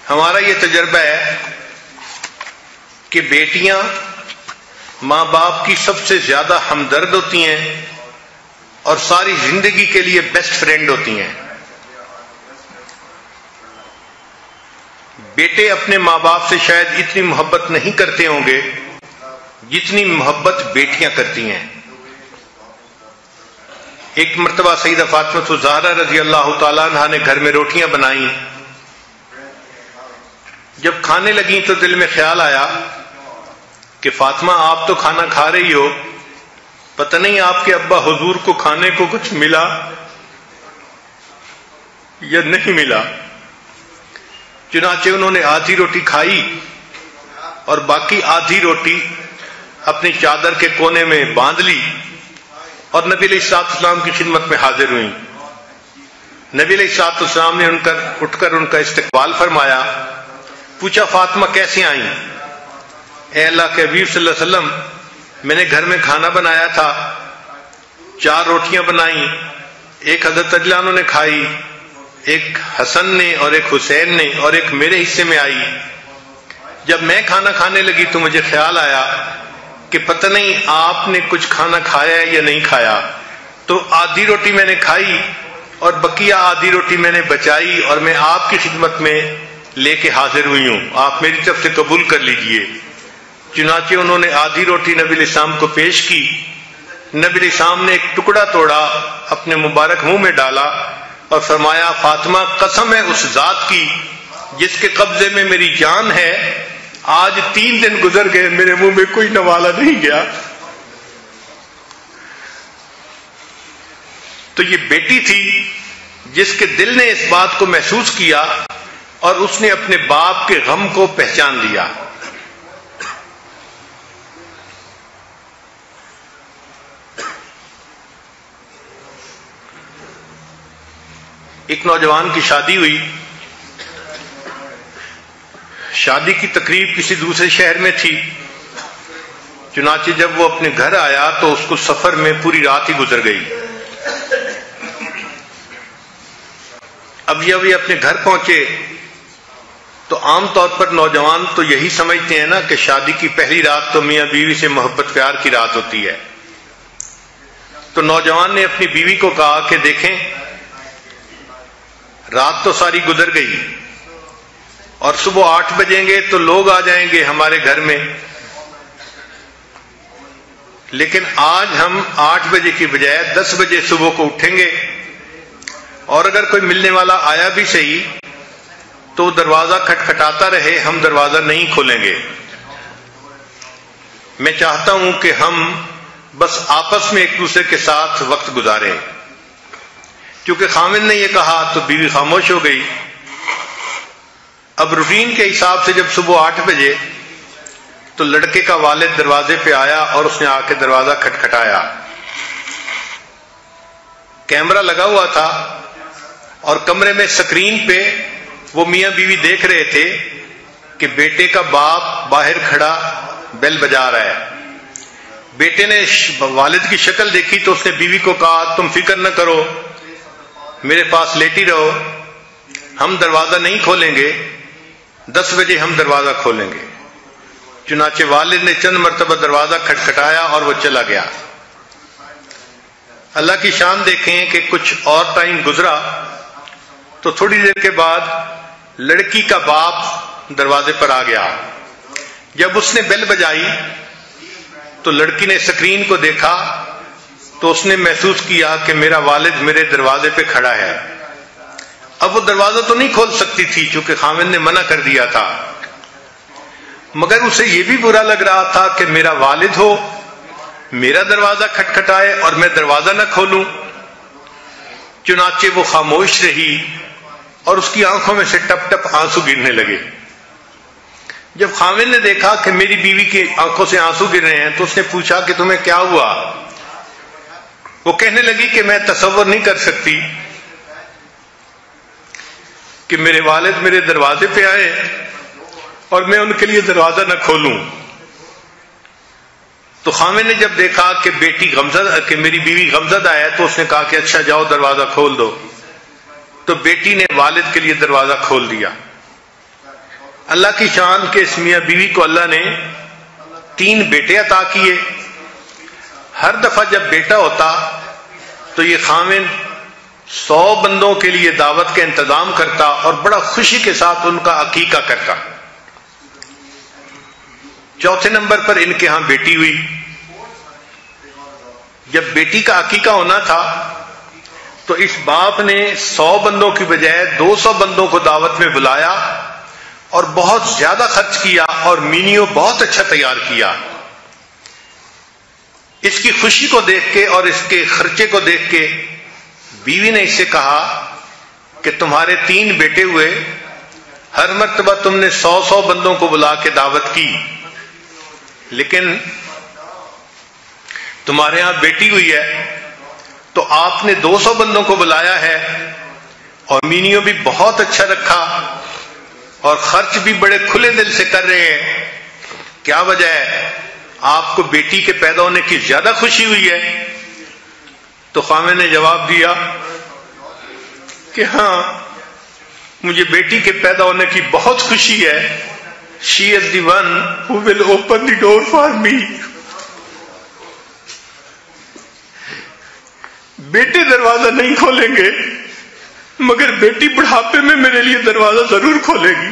ہمارا یہ تجربہ ہے کہ بیٹیاں ماں باپ کی سب سے زیادہ ہمدرد ہوتی ہیں اور ساری زندگی کے لیے بیسٹ فرینڈ ہوتی ہیں۔ بیٹے اپنے ماں باپ سے شاید اتنی محبت نہیں کرتے ہوں گے جتنی محبت بیٹیاں کرتی ہیں۔ ایک مرتبہ سیدہ فاطمہ الزہرا رضی اللہ تعالیٰ عنہا نے گھر میں روٹیاں بنائیں۔ جب کھانے لگیں تو دل میں خیال آیا کہ فاطمہ آپ تو کھانا کھا رہی ہو، پتہ نہیں آپ کے ابا حضور کو کھانے کو کچھ ملا یا نہیں ملا۔ چنانچہ انہوں نے آدھی روٹی کھائی اور باقی آدھی روٹی اپنی چادر کے کونے میں باندھ لی اور نبی علیہ الصلوۃ والسلام کی خدمت میں حاضر ہوئیں۔ نبی علیہ الصلوۃ والسلام نے اٹھ کر ان کا استقبال فرمایا، پوچھا فاطمہ کیسے آئیں؟ اے اللہ کے حبیب صلی اللہ علیہ وسلم، میں نے گھر میں کھانا بنایا تھا، 4 روٹیاں بنائیں، ایک حضرت اجلانوں نے کھائی، ایک حسن نے اور ایک حسین نے اور ایک میرے حصے میں آئی۔ جب میں کھانا کھانے لگی تو مجھے خیال آیا کہ پتہ نہیں آپ نے کچھ کھانا کھایا ہے یا نہیں کھایا، تو آدھی روٹی میں نے کھائی اور بقیہ آدھی روٹی میں نے بچائی اور میں آپ کی خدمت میں لے کے حاضر ہوئی ہوں، آپ میری طرف سے قبول کر لیجئے۔ چنانچہ انہوں نے آدھی روٹی نبی علیہ السلام کو پیش کی۔ نبی علیہ السلام نے ایک ٹکڑا توڑا، اپنے مبارک منہ میں ڈالا اور فرمایا، فاطمہ قسم ہے اس ذات کی جس کے قبضے میں میری جان ہے، آج 3 دن گزر گئے میرے منہ میں کوئی نوالا نہیں گیا۔ تو یہ بیٹی تھی جس کے دل نے اس بات کو محسوس کیا اور اس نے اپنے باپ کے غم کو پہچان لیا۔ ایک نوجوان کی شادی ہوئی، شادی کی تقریب کسی دوسرے شہر میں تھی، چنانچہ جب وہ اپنے گھر آیا تو اس کو سفر میں پوری رات ہی گزر گئی۔ اب جب یہ اپنے گھر پہنچے تو عام طور پر نوجوان تو یہی سمجھتے ہیں نا کہ شادی کی پہلی رات تو میاں بیوی سے محبت پیار کی رات ہوتی ہے۔ تو نوجوان نے اپنی بیوی کو کہا کہ دیکھیں رات تو ساری گزر گئی اور صبح 8 بجیں گے تو لوگ آ جائیں گے ہمارے گھر میں، لیکن آج ہم 8 بجے کی بجائے 10 بجے صبح کو اٹھیں گے، اور اگر کوئی ملنے والا آیا بھی صحیح تو دروازہ کھٹکھٹاتا رہے، ہم دروازہ نہیں کھولیں گے۔ میں چاہتا ہوں کہ ہم بس آپس میں ایک دوسرے کے ساتھ وقت گزاریں۔ کیونکہ خاوند نے یہ کہا تو بیوی خاموش ہو گئی۔ اب روٹین کے حساب سے جب صبح 8 بجے تو لڑکے کا والد دروازے پہ آیا اور اس نے آ کے دروازہ کھٹکھٹایا۔ کیمرہ لگا ہوا تھا اور کمرے میں سکرین پہ وہ میاں بیوی دیکھ رہے تھے کہ بیٹے کا باپ باہر کھڑا بیل بجا رہا ہے۔ بیٹے نے والد کی شکل دیکھی تو اس نے بیوی کو کہا، تم فکر نہ کرو، میرے پاس لیٹی رہو، ہم دروازہ نہیں کھولیں گے، 10 بجے ہم دروازہ کھولیں گے۔ چنانچہ والد نے چند مرتبہ دروازہ کھٹکھٹایا اور وہ چلا گیا۔ اللہ کی شان دیکھیں کہ کچھ اور ٹائم گزرا تو تھوڑی دیر کے بعد لڑکی کا باپ دروازے پر آ گیا۔ جب اس نے بیل بجائی تو لڑکی نے سکرین کو دیکھا تو اس نے محسوس کیا کہ میرا والد میرے دروازے پہ کھڑا ہے۔ اب وہ دروازہ تو نہیں کھول سکتی تھی چونکہ خاوند نے منع کر دیا تھا، مگر اسے یہ بھی برا لگ رہا تھا کہ میرا والد ہو، میرا دروازہ کھٹکھٹائے اور میں دروازہ نہ کھولوں۔ چنانچہ وہ خاموش رہی اور اس کی آنکھوں میں سے ٹپ ٹپ آنسو گرنے لگے۔ جب خاوند نے دیکھا کہ میری بیوی کی آنکھوں سے آنسو گر رہے ہیں تو اس نے پوچھا کہ تمہیں کیا ہوا؟ وہ کہنے لگی کہ میں تصور نہیں کر سکتی کہ میرے والد میرے دروازے پہ آئے اور میں ان کے لیے دروازہ نہ کھولوں۔ تو خاوند نے جب دیکھا کہ میری بیوی غمزدہ ہے تو اس نے کہا کہ اچھا جاؤ دروازہ کھول دو۔ تو بیٹی نے والد کے لیے دروازہ کھول دیا۔ اللہ کی شان کہ اس میاں بیوی کو اللہ نے 3 بیٹے عطا کیے. ہر دفعہ جب بیٹا ہوتا تو یہ خاوند 100 بندوں کے لیے دعوت کا انتظام کرتا اور بڑا خوشی کے ساتھ ان کا عقیقہ کرتا. چوتھے نمبر پر ان کے ہاں بیٹی ہوئی. جب بیٹی کا عقیقہ ہونا تھا تو اس باپ نے 100 بندوں کی بجائے 200 بندوں کو دعوت میں بلایا اور بہت زیادہ خرچ کیا اور مینیو بہت اچھا تیار کیا. اس کی خوشی کو دیکھ کے اور اس کے خرچے کو دیکھ کے بیوی نے اس سے کہا کہ تمہارے 3 بیٹے ہوئے، ہر مرتبہ تم نے 100 بندوں کو بلا کے دعوت کی، لیکن تمہارے ہاں بیٹی ہوئی ہے تو آپ نے 200 بندوں کو بلایا ہے اور مینیو بھی بہت اچھا رکھا اور خرچ بھی بڑے کھلے دل سے کر رہے ہیں. کیا وجہ ہے؟ آپ کو بیٹی کے پیدا ہونے کی زیادہ خوشی ہوئی ہے؟ تو خاوند نے جواب دیا کہ ہاں، مجھے بیٹی کے پیدا ہونے کی بہت خوشی ہے. She is the one who will open the door for me. بیٹے دروازہ نہیں کھولیں گے مگر بیٹی بڑھاپے میں میرے لیے دروازہ ضرور کھولے گی.